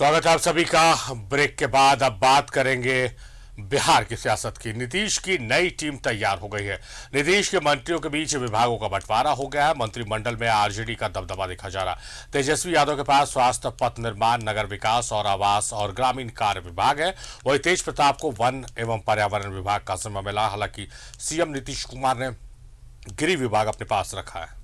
स्वागत है आप सभी का। ब्रेक के बाद अब बात करेंगे बिहार की सियासत की। नीतीश की नई टीम तैयार हो गई है। नीतीश के मंत्रियों के बीच विभागों का बंटवारा हो गया है। मंत्रिमंडल में आरजेडी का दबदबा देखा जा रहा है। तेजस्वी यादव के पास स्वास्थ्य, पथ निर्माण, नगर विकास और आवास और ग्रामीण कार्य विभाग है। वही तेज प्रताप को वन एवं पर्यावरण विभाग का जिम्मा मिला। हालांकि सीएम नीतीश कुमार ने गृह विभाग अपने पास रखा है।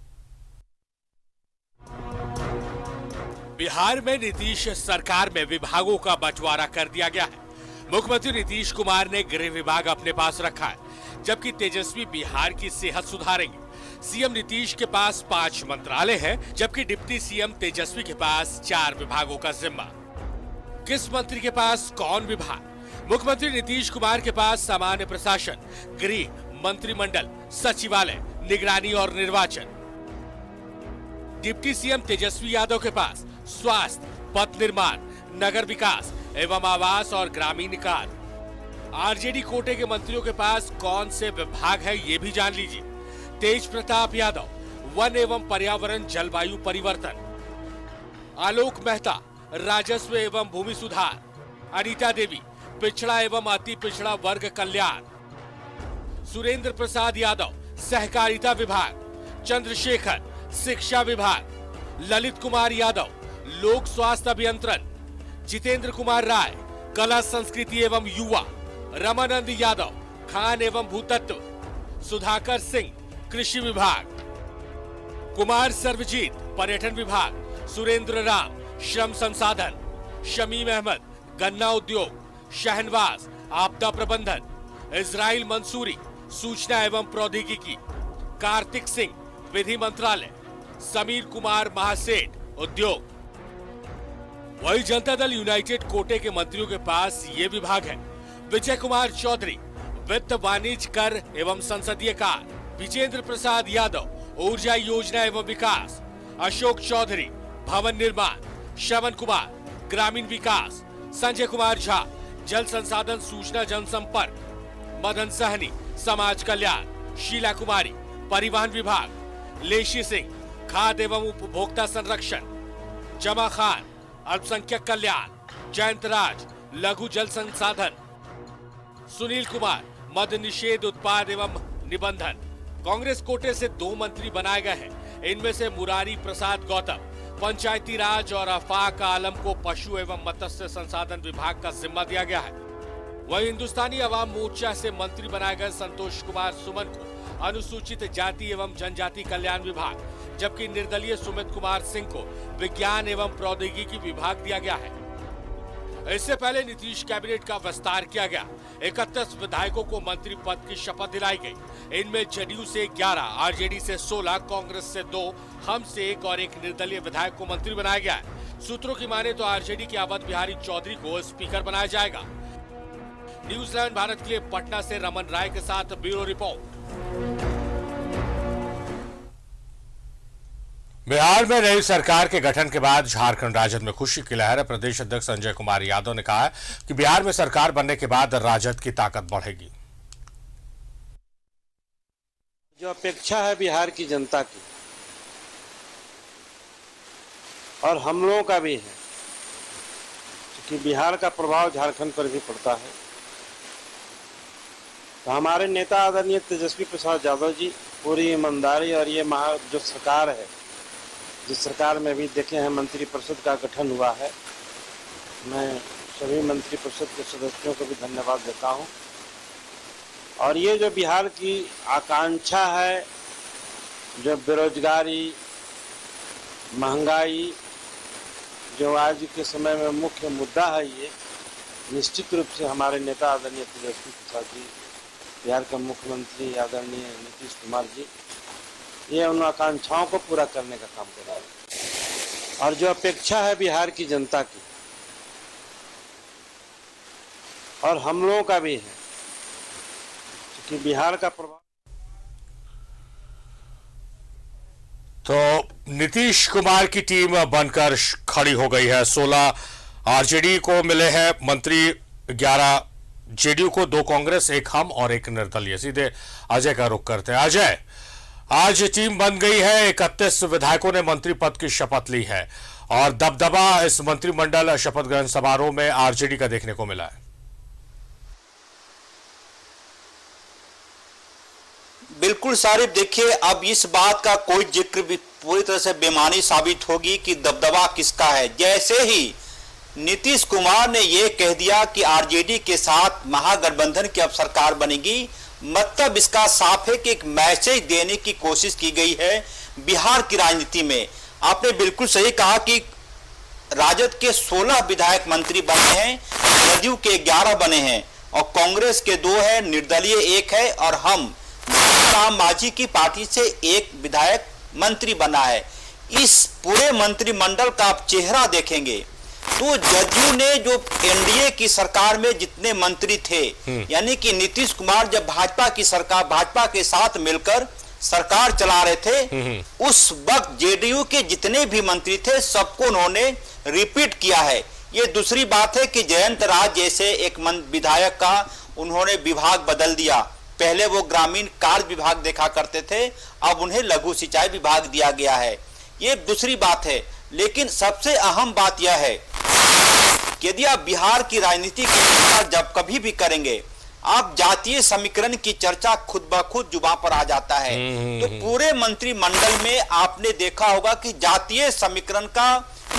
बिहार में नीतीश सरकार में विभागों का बंटवारा कर दिया गया है। मुख्यमंत्री नीतीश कुमार ने गृह विभाग अपने पास रखा है, जबकि तेजस्वी बिहार की सेहत सुधारेंगे। सीएम नीतीश के पास 5 मंत्रालय हैं, जबकि डिप्टी सीएम तेजस्वी के पास 4 विभागों का जिम्मा। किस मंत्री के पास कौन विभाग? मुख्यमंत्री नीतीश कुमार के पास सामान्य प्रशासन, गृह, मंत्रिमंडल, सचिवालय, निगरानी और निर्वाचन। डिप्टी सीएम तेजस्वी यादव के पास स्वास्थ्य, पथ निर्माण, नगर विकास एवं आवास और ग्रामीण कार्य। आरजेडी कोटे के मंत्रियों के पास कौन से विभाग है ये भी जान लीजिए। तेज प्रताप यादव, वन एवं पर्यावरण जलवायु परिवर्तन। आलोक मेहता, राजस्व एवं भूमि सुधार। अनीता देवी, पिछड़ा एवं अति पिछड़ा वर्ग कल्याण। सुरेंद्र प्रसाद यादव, सहकारिता विभाग। चंद्रशेखर, शिक्षा विभाग। ललित कुमार यादव, लोक स्वास्थ्य अभियंत्रण। जितेंद्र कुमार राय, कला संस्कृति एवं युवा। रमानंद यादव, खान एवं भूतत्व। सुधाकर सिंह, कृषि विभाग। कुमार सर्वजीत, पर्यटन विभाग। सुरेंद्र राम, श्रम संसाधन। शमीम अहमद, गन्ना उद्योग। शहनवाज, आपदा प्रबंधन। इजराइल मंसूरी, सूचना एवं प्रौद्योगिकी। कार्तिक सिंह, विधि मंत्रालय। समीर कुमार महासेठ, उद्योग। वही जनता दल यूनाइटेड कोटे के मंत्रियों के पास ये विभाग है। विजय कुमार चौधरी, वित्त, वाणिज्य, कर एवं संसदीय कार्य। विजेंद्र प्रसाद यादव, ऊर्जा योजना एवं विकास। अशोक चौधरी, भवन निर्माण। श्रवण कुमार, ग्रामीण विकास। संजय कुमार झा, जल संसाधन, सूचना जनसंपर्क। मदन सहनी, समाज कल्याण। शीला कुमारी, परिवहन विभाग। लेशी सिंह, खाद्य एवं उपभोक्ता संरक्षण। जमा खान, अल्पसंख्यक कल्याण। जयंत राज, लघु जल संसाधन। सुनील कुमार, मद निषेध, उत्पाद एवं निबंधन। कांग्रेस कोटे से 2 मंत्री बनाए गए हैं। इनमें से मुरारी प्रसाद गौतम, पंचायती राज और आफाक आलम को पशु एवं मत्स्य संसाधन विभाग का जिम्मा दिया गया है। वही हिंदुस्तानी अवाम मोर्चा से मंत्री बनाए गए संतोष कुमार सुमन को अनुसूचित जाति एवं जनजाति कल्याण विभाग, जबकि निर्दलीय सुमित कुमार सिंह को विज्ञान एवं प्रौद्योगिकी विभाग दिया गया है। इससे पहले नीतीश कैबिनेट का विस्तार किया गया। 31 विधायकों को मंत्री पद की शपथ दिलाई गई। इनमें जदयू से 11, आरजेडी से 16, कांग्रेस से 2, हम से 1 और 1 निर्दलीय विधायक को मंत्री बनाया गया है। सूत्रों की माने तो आरजेडी के अवध बिहारी चौधरी को स्पीकर बनाया जाएगा। न्यूज 11 भारत के लिए पटना से रमन राय के साथ ब्यूरो रिपोर्ट। बिहार में नई सरकार के गठन के बाद झारखंड राजद में खुशी की लहर है। प्रदेश अध्यक्ष संजय कुमार यादव ने कहा है कि बिहार में सरकार बनने के बाद राजद की ताकत बढ़ेगी। जो अपेक्षा है बिहार की जनता की और हम लोगों का भी है, क्योंकि बिहार का प्रभाव झारखंड पर भी पड़ता है, तो हमारे नेता आदरणीय तेजस्वी प्रसाद यादव जी पूरी ईमानदारी और ये जो सरकार है, जिस सरकार में भी देखे हैं मंत्रिपरिषद का गठन हुआ है, मैं सभी मंत्रिपरिषद के सदस्यों को भी धन्यवाद देता हूं। और ये जो बिहार की आकांक्षा है, जो बेरोजगारी, महंगाई, जो आज के समय में मुख्य मुद्दा है, ये निश्चित रूप से हमारे नेता आदरणीय तेजस्वी प्रसाद जी, बिहार के मुख्यमंत्री आदरणीय नीतीश कुमार जी, ये उन आकांक्षाओं को पूरा करने का काम कर रहा है। और जो अपेक्षा है बिहार की जनता की और हम लोगों का भी है, क्योंकि बिहार का प्रभाव। तो नीतीश कुमार की टीम बनकर खड़ी हो गई है। 16 आरजेडी को मिले हैं मंत्री, 11 जेडीयू को, 2 कांग्रेस, 1 हम और 1 निर्दलीय। सीधे अजय का रुख करते हैं। अजय, आज टीम बन गई है। 31 विधायकों ने मंत्री पद की शपथ ली है और दबदबा इस मंत्रिमंडल शपथ ग्रहण समारोह में आरजेडी का देखने को मिला है। बिल्कुल सारिफ, देखिए अब इस बात का कोई जिक्र भी पूरी तरह से बेमानी साबित होगी कि दबदबा किसका है। जैसे ही नीतीश कुमार ने यह कह दिया कि आरजेडी के साथ महागठबंधन की अब सरकार बनेगी, मतलब इसका साफ है कि एक मैसेज देने की कोशिश की गई है बिहार की राजनीति में। आपने बिल्कुल सही कहा कि राजद के 16 विधायक मंत्री बने हैं, जदयू के 11 बने हैं और कांग्रेस के 2 है, निर्दलीय 1 है और हम राम मांझी की पार्टी से 1 विधायक मंत्री बना है। इस पूरे मंत्रिमंडल का आप चेहरा देखेंगे तो जदयू ने जो एनडीए की सरकार में जितने मंत्री थे, यानी कि नीतीश कुमार जब भाजपा के साथ मिलकर सरकार चला रहे थे, उस वक्त जेडीयू के जितने भी मंत्री थे सबको उन्होंने रिपीट किया है। ये दूसरी बात है कि जयंत राज जैसे एक विधायक का उन्होंने विभाग बदल दिया। पहले वो ग्रामीण कार्य विभाग देखा करते थे, अब उन्हें लघु सिंचाई विभाग दिया गया है। ये दूसरी बात है, लेकिन सबसे अहम बात यह है कि यदि आप बिहार की राजनीति की चर्चा जब कभी भी करेंगे, आप जातीय समीकरण की चर्चा खुद ब खुद जुबान पर आ जाता है। तो पूरे मंत्रिमंडल में आपने देखा होगा कि जातीय समीकरण का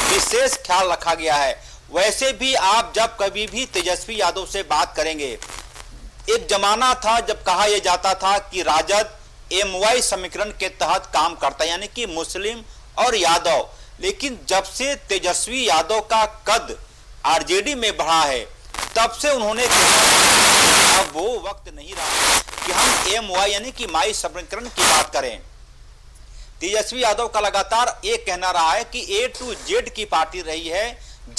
विशेष ख्याल रखा गया है। वैसे भी आप जब कभी भी तेजस्वी यादव से बात करेंगे, एक जमाना था जब कहा यह जाता था कि राजद एमवाई समीकरण के तहत काम करता है, यानी कि मुस्लिम और यादव। लेकिन जब से तेजस्वी यादव का कद आरजेडी में बढ़ा है, तब से उन्होंने कहा अब वो वक्त नहीं रहा कि हम एमवाई यानी कि माई समीकरण की बात करें। तेजस्वी यादव का लगातार ये कहना रहा है कि ए टू जेड की पार्टी रही है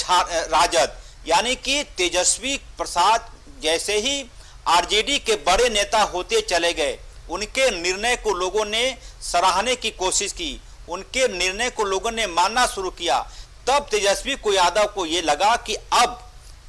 राजद, यानी कि तेजस्वी प्रसाद जैसे ही आरजेडी के बड़े नेता होते चले गए, उनके निर्णय को लोगों ने सराहने की कोशिश की, उनके निर्णय को लोगों ने मानना शुरू किया। तब तेजस्वी को यादव को यह लगा कि अब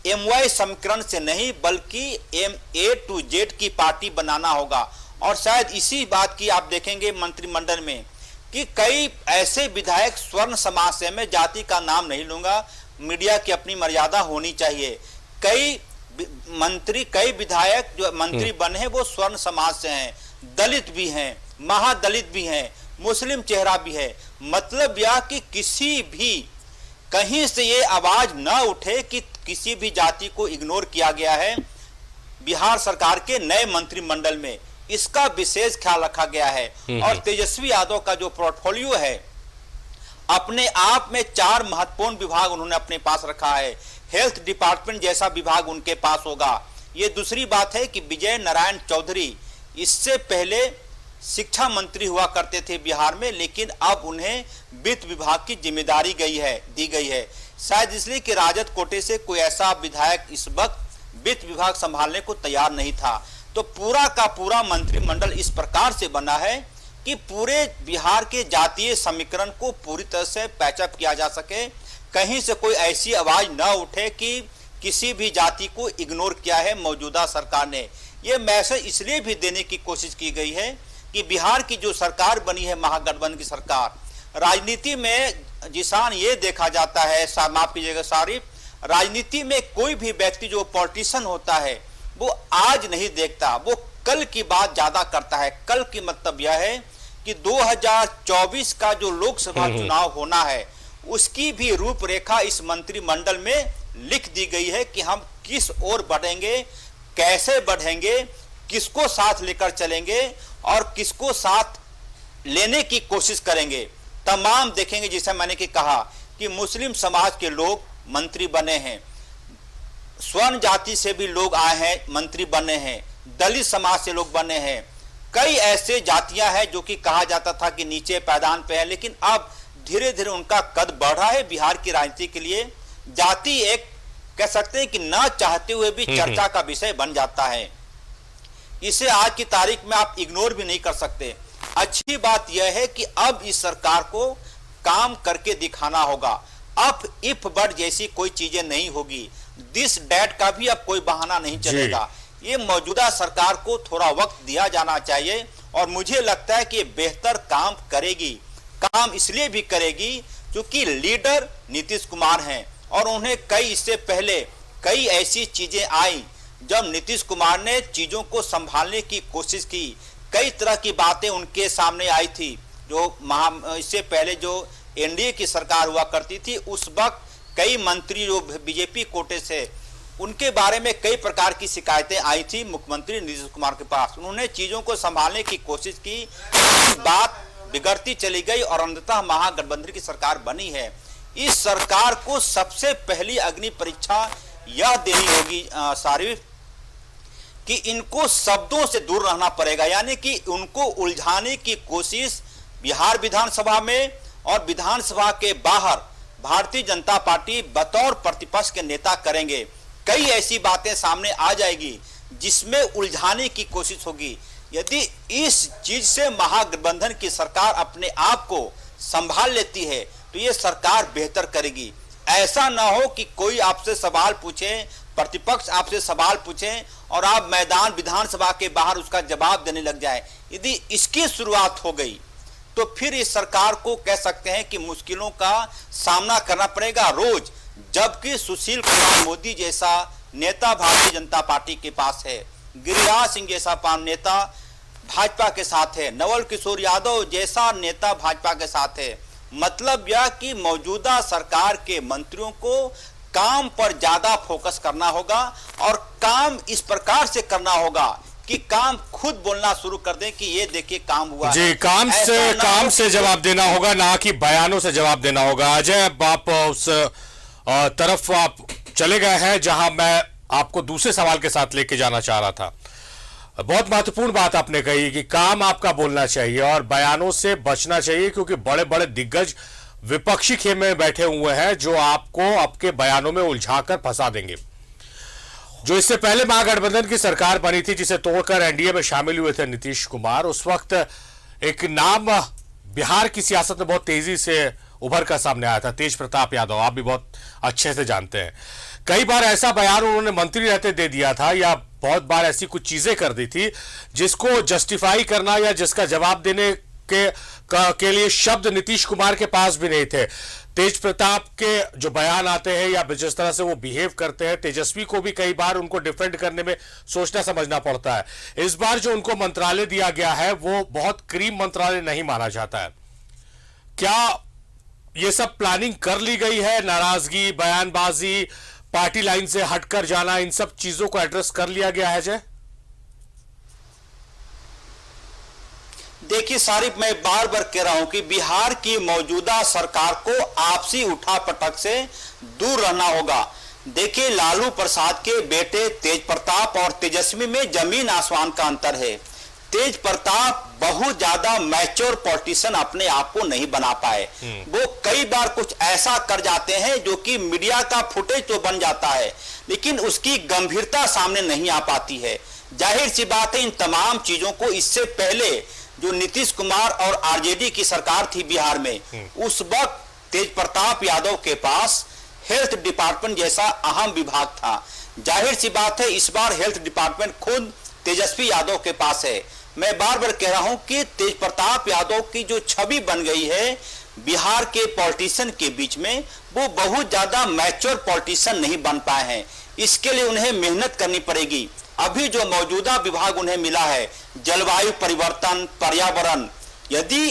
एमवाई समीकरण से नहीं बल्कि ए टू जेड की पार्टी बनाना होगा। और शायद इसी बात की आप देखेंगे मंत्रिमंडल में कि कई ऐसे विधायक स्वर्ण समाज से, मैं जाति का नाम नहीं लूंगा, मीडिया की अपनी मर्यादा होनी चाहिए, कई विधायक जो मंत्री बने हैं वो स्वर्ण समाज से हैं, दलित भी हैं, महादलित भी हैं, मुस्लिम चेहरा भी है। मतलब यह कि किसी भी कहीं से ये आवाज न उठे कि किसी भी जाति को इग्नोर किया गया है बिहार सरकार के नए मंत्रिमंडल में, इसका विशेष ख्याल रखा गया है। और तेजस्वी यादव का जो पोर्टफोलियो है, अपने आप में 4 महत्वपूर्ण विभाग उन्होंने अपने पास रखा है। हेल्थ डिपार्टमेंट जैसा विभाग उनके पास होगा। ये दूसरी बात है कि विजय नारायण चौधरी इससे पहले शिक्षा मंत्री हुआ करते थे बिहार में, लेकिन अब उन्हें वित्त विभाग की जिम्मेदारी दी गई है। शायद इसलिए कि राजद कोटे से कोई ऐसा विधायक इस वक्त वित्त विभाग संभालने को तैयार नहीं था। तो पूरा का पूरा मंत्रिमंडल इस प्रकार से बना है कि पूरे बिहार के जातीय समीकरण को पूरी तरह से पैचअप किया जा सके, कहीं से कोई ऐसी आवाज न उठे कि किसी भी जाति को इग्नोर किया है मौजूदा सरकार ने। यह मैसेज इसलिए भी देने की कोशिश की गई है कि बिहार की जो सरकार बनी है महागठबंधन की सरकार, राजनीति में जिसान ये देखा जाता है, माफ कीजिएगा सारिफ, राजनीति में कोई भी व्यक्ति जो पॉलिटिशियन होता है वो आज नहीं देखता, वो कल की बात ज्यादा करता है। कल की मतलब यह है कि 2024 का जो लोकसभा चुनाव होना है उसकी भी रूपरेखा इस मंत्रिमंडल में लिख दी गई है कि हम किस ओर बढ़ेंगे, कैसे बढ़ेंगे, किसको साथ लेकर चलेंगे और किसको साथ लेने की कोशिश करेंगे। तमाम देखेंगे, जिसे मैंने कि कहा कि मुस्लिम समाज के लोग मंत्री बने हैं, स्वर्ण जाति से भी लोग आए हैं मंत्री बने हैं, दलित समाज से लोग बने हैं, कई ऐसे जातियां हैं जो कि कहा जाता था कि नीचे पैदान पे है, लेकिन अब धीरे धीरे उनका कद बढ़ रहा है। बिहार की राजनीति के लिए जाति एक कह सकते हैं कि ना चाहते हुए भी चर्चा का विषय बन जाता है। इसे आज की तारीख में आप इग्नोर भी नहीं कर सकते। अच्छी बात यह है कि अब इस सरकार को काम करके दिखाना होगा। अब इफ बट जैसी कोई चीजें नहीं होगी, दिस डैट का भी अब कोई बहाना नहीं चलेगा। ये मौजूदा सरकार को थोड़ा वक्त दिया जाना चाहिए और मुझे लगता है कि ये बेहतर काम करेगी। काम इसलिए भी करेगी क्योंकि लीडर नीतीश कुमार हैं और उन्हें इससे पहले कई ऐसी चीजें आई जब नीतीश कुमार ने चीजों को संभालने की कोशिश की। कई तरह की बातें उनके सामने आई थी। जो इससे पहले जो एनडीए की सरकार हुआ करती थी, उस वक्त कई मंत्री जो बीजेपी कोटे से, उनके बारे में कई प्रकार की शिकायतें आई थी मुख्यमंत्री नीतीश कुमार के पास। उन्होंने चीजों को संभालने की कोशिश की, बात बिगड़ती चली गई और अंततः महागठबंधन की सरकार बनी है। इस सरकार को सबसे पहली अग्नि परीक्षा यह देनी होगी सारिफ कि इनको शब्दों से दूर रहना पड़ेगा, यानी कि उनको उलझाने की कोशिश बिहार विधानसभा में और विधानसभा के बाहर भारतीय जनता पार्टी बतौर प्रतिपक्ष के नेता करेंगे। कई ऐसी बातें सामने आ जाएगी जिसमें उलझाने की कोशिश होगी। यदि इस चीज से महागठबंधन की सरकार अपने आप को संभाल लेती है तो ये सरकार बेहतर करेगी। ऐसा ना हो कि कोई आपसे सवाल पूछे, प्रतिपक्ष आपसे सवाल पूछे और आप मैदान विधानसभा के बाहर उसका जवाब देने लग जाए। यदि इसकी शुरुआत हो गई तो फिर इस सरकार को कह सकते हैं कि मुश्किलों का सामना करना पड़ेगा रोज, जबकि सुशील कुमार मोदी जैसा नेता भारतीय जनता पार्टी के पास है, गिरिराज सिंह जैसा नेता भाजपा के साथ है, नवल किशोर यादव जैसा नेता भाजपा के साथ है। मतलब यह कि मौजूदा सरकार के मंत्रियों को काम पर ज्यादा फोकस करना होगा और काम इस प्रकार से करना होगा कि काम खुद बोलना शुरू कर दें कि ये देखिए काम हुआ जी है। काम से जवाब देना होगा, ना कि बयानों से जवाब देना होगा। अजय, आप उस तरफ आप चले गए हैं जहां मैं आपको दूसरे सवाल के साथ लेके जाना चाह रहा था। बहुत महत्वपूर्ण बात आपने कही कि काम आपका बोलना चाहिए और बयानों से बचना चाहिए, क्योंकि बड़े बड़े दिग्गज विपक्षी खेमे में बैठे हुए हैं जो आपको आपके बयानों में उलझाकर फंसा देंगे। जो इससे पहले महागठबंधन की सरकार बनी थी, जिसे तोड़कर एनडीए में शामिल हुए थे नीतीश कुमार, उस वक्त एक नाम बिहार की सियासत में बहुत तेजी से उभर कर सामने आया था, तेज प्रताप यादव। आप भी बहुत अच्छे से जानते हैं। कई बार ऐसा बयान उन्होंने मंत्री रहते दे दिया था या बहुत बार ऐसी कुछ चीजें कर दी थी जिसको जस्टिफाई करना या जिसका जवाब देने के लिए शब्द नीतीश कुमार के पास भी नहीं थे। तेज प्रताप के जो बयान आते हैं या जिस तरह से वो बिहेव करते हैं, तेजस्वी को भी कई बार उनको डिफेंड करने में सोचना समझना पड़ता है। इस बार जो उनको मंत्रालय दिया गया है वो बहुत क्रीम मंत्रालय नहीं माना जाता है। क्या ये सब प्लानिंग कर ली गई है? नाराजगी, बयानबाजी, पार्टी लाइन से हटकर जाना, इन सब चीजों को एड्रेस कर लिया गया है? जय देखिए सारिफ, मैं बार बार कह रहा हूं कि बिहार की मौजूदा सरकार को आपसी उठापटक से दूर रहना होगा। देखिए, लालू प्रसाद के बेटे तेज प्रताप और तेजस्वी में जमीन आसमान का अंतर है। तेज प्रताप बहुत ज्यादा मैच्योर पॉलिटिशियन अपने आप को नहीं बना पाए। वो कई बार कुछ ऐसा कर जाते हैं जो कि मीडिया का फुटेज तो बन जाता है, लेकिन उसकी गंभीरता सामने नहीं आ पाती है। जाहिर सी बात है, इन तमाम चीजों को इससे पहले जो नीतीश कुमार और आरजेडी की सरकार थी बिहार में, उस वक्त तेज प्रताप यादव के पास हेल्थ डिपार्टमेंट जैसा अहम विभाग था। जाहिर सी बात है, इस बार हेल्थ डिपार्टमेंट खुद तेजस्वी यादव के पास है। मैं बार बार कह रहा हूं कि तेज प्रताप यादव की जो छवि बन गई है बिहार के पॉलिटिशियन के बीच में, वो बहुत ज्यादा मैच्योर पॉलिटिशियन नहीं बन पाए हैं। इसके लिए उन्हें मेहनत करनी पड़ेगी। अभी जो मौजूदा विभाग उन्हें मिला है, जलवायु परिवर्तन, पर्यावरण, यदि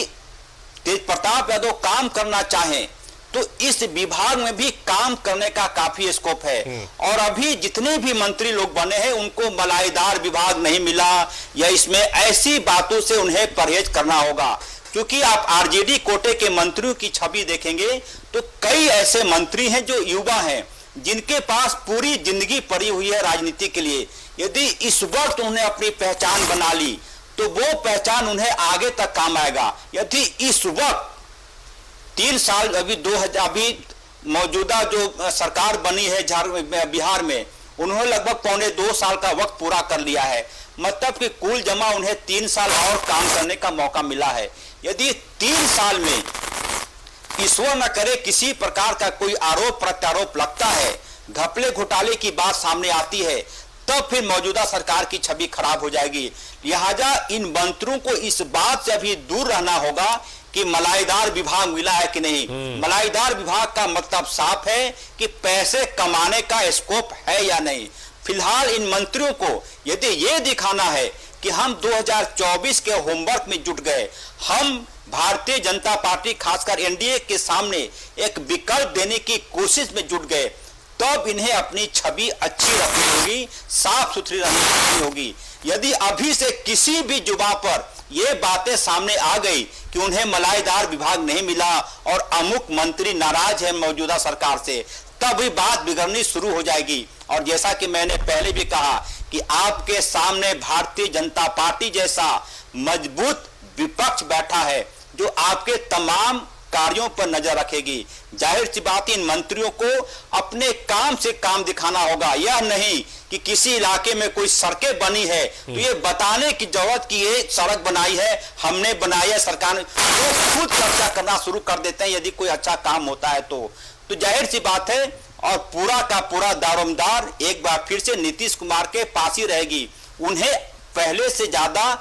तेज प्रताप यादव काम करना चाहें तो इस विभाग में भी काम करने का काफी स्कोप है। और अभी जितने भी मंत्री लोग बने हैं उनको मलाईदार विभाग नहीं मिला या इसमें ऐसी बातों से उन्हें परहेज करना होगा। क्योंकि आप आरजेडी कोटे के मंत्रियों की छवि देखेंगे तो कई ऐसे मंत्री हैं जो युवा हैं, जिनके पास पूरी जिंदगी पड़ी हुई है राजनीति के लिए। यदि इस वक्त उन्हें अपनी पहचान बना ली तो वो पहचान उन्हें आगे तक काम आएगा। यदि इस वक्त 3 साल अभी मौजूदा जो सरकार बनी है बिहार में, उन्होंने लगभग पौने 2 साल का वक्त पूरा कर लिया है। मतलब कि कुल जमा उन्हें 3 साल और काम करने का मौका मिला है। यदि 3 साल में ईश्वर न करे किसी प्रकार का कोई आरोप प्रत्यारोप लगता है, घपले घोटाले की बात सामने आती है, तब फिर मौजूदा सरकार की छवि खराब हो जाएगी। लिहाजा इन मंत्रियों को इस बात से अभी दूर रहना होगा कि मलाईदार विभाग मिला है कि नहीं। मलाईदार विभाग का मतलब साफ है कि पैसे कमाने का स्कोप है या नहीं। फिलहाल इन मंत्रियों को यदि ये दिखाना है कि हम 2024 के होमवर्क में जुट गए, हम भारतीय जनता पार्टी खासकर एनडीए के सामने एक विकल्प देने की कोशिश में जुट गए, तब इन्हें अपनी छवि अच्छी रखनी होगी, साफ सुथरी रखनी होगी। यदि अभी से किसी भी जुबान पर ये बातें सामने आ गई कि उन्हें मलाईदार विभाग नहीं मिला और अमुक मंत्री नाराज है मौजूदा सरकार से, तब भी बात बिगड़नी शुरू हो जाएगी। और जैसा कि मैंने पहले भी कहा कि आपके सामने भारतीय जनता पार्टी जैसा मजबूत विपक्ष बैठा है जो आपके तमाम कार्यों पर नजर रखेगी। जाहिर सी बात, इन मंत्रियों को अपने काम से काम दिखाना होगा। यह नहीं कि किसी इलाके में कोई सड़कें बनी है तो ये बताने की जरूरत कि ये सड़क बनाई है, हमने बनाई है, सरकार ने, तो खुद चर्चा करना शुरू कर देते हैं यदि कोई अच्छा काम होता है तो जाहिर सी बात है। और पूरा का पूरा दारोमदार एक बार फिर से नीतीश कुमार के पास ही रहेगी। उन्हें पहले से ज्यादा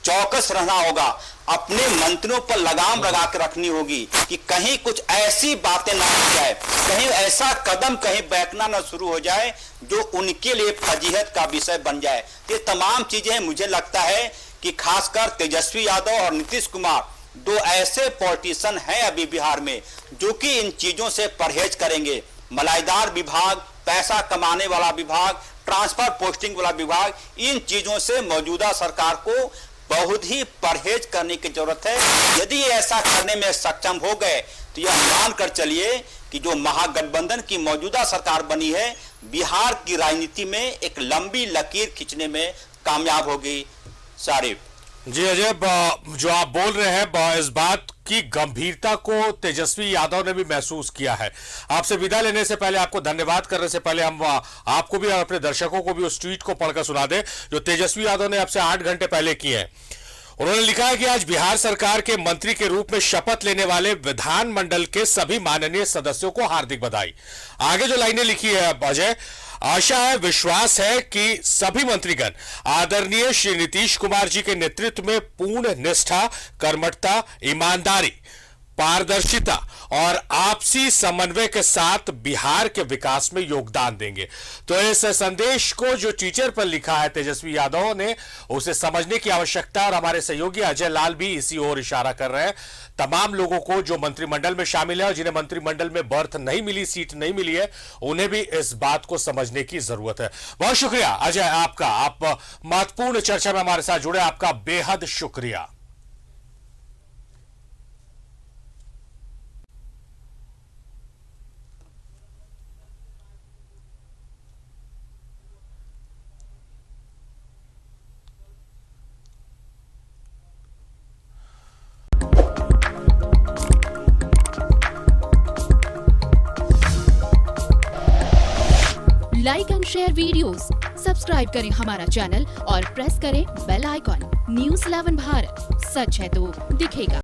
चौकस रहना होगा, अपने मंत्रियों पर लगाम लगा के रखनी होगी कि कहीं कुछ ऐसी बातें ना हो जाए, कहीं ऐसा कदम कहीं बैठना ना शुरू हो जाए जो उनके लिए फजीहत का विषय बन जाए। ये तमाम चीजें मुझे लगता है कि खासकर तेजस्वी यादव और नीतीश कुमार दो ऐसे पॉलिटिशियन हैं अभी बिहार में जो कि इन चीजों से परहेज करेंगे। मलाईदार विभाग, पैसा कमाने वाला विभाग, ट्रांसफर पोस्टिंग वाला विभाग, इन चीजों से मौजूदा सरकार को बहुत ही परहेज करने की जरूरत है। यदि ऐसा करने में सक्षम हो गए तो यह मानकर चलिए कि जो महागठबंधन की मौजूदा सरकार बनी है बिहार की राजनीति में एक लंबी लकीर खींचने में कामयाब होगी। सारिफ जी अजय, जो आप बोल रहे हैं इस बात की गंभीरता को तेजस्वी यादव ने भी महसूस किया है। आपसे विदा लेने से पहले, आपको धन्यवाद करने से पहले, हम आपको भी और अपने दर्शकों को भी उस ट्वीट को पढ़कर सुना दें जो तेजस्वी यादव ने अब से 8 घंटे पहले किए हैं। उन्होंने लिखा है कि आज बिहार सरकार के मंत्री के रूप में शपथ लेने वाले विधानमंडल के सभी माननीय सदस्यों को हार्दिक बधाई। आगे जो लाइनें लिखी है अजय, आशा है, विश्वास है कि सभी मंत्रीगण आदरणीय श्री नीतीश कुमार जी के नेतृत्व में पूर्ण निष्ठा, कर्मठता, ईमानदारी, पारदर्शिता और आपसी समन्वय के साथ बिहार के विकास में योगदान देंगे। तो इस संदेश को जो ट्विटर पर लिखा है तेजस्वी यादव ने, उसे समझने की आवश्यकता, और हमारे सहयोगी अजय लाल भी इसी ओर इशारा कर रहे हैं। तमाम लोगों को जो मंत्रिमंडल में शामिल है और जिन्हें मंत्रिमंडल में बर्थ नहीं मिली, सीट नहीं मिली है, उन्हें भी इस बात को समझने की जरूरत है। बहुत शुक्रिया अजय आपका, आप महत्वपूर्ण चर्चा में हमारे साथ जुड़े, आपका बेहद शुक्रिया। Like and share videos, subscribe करें हमारा चैनल और प्रेस करें बेल आइकॉन। News 11 भारत, सच है तो दिखेगा।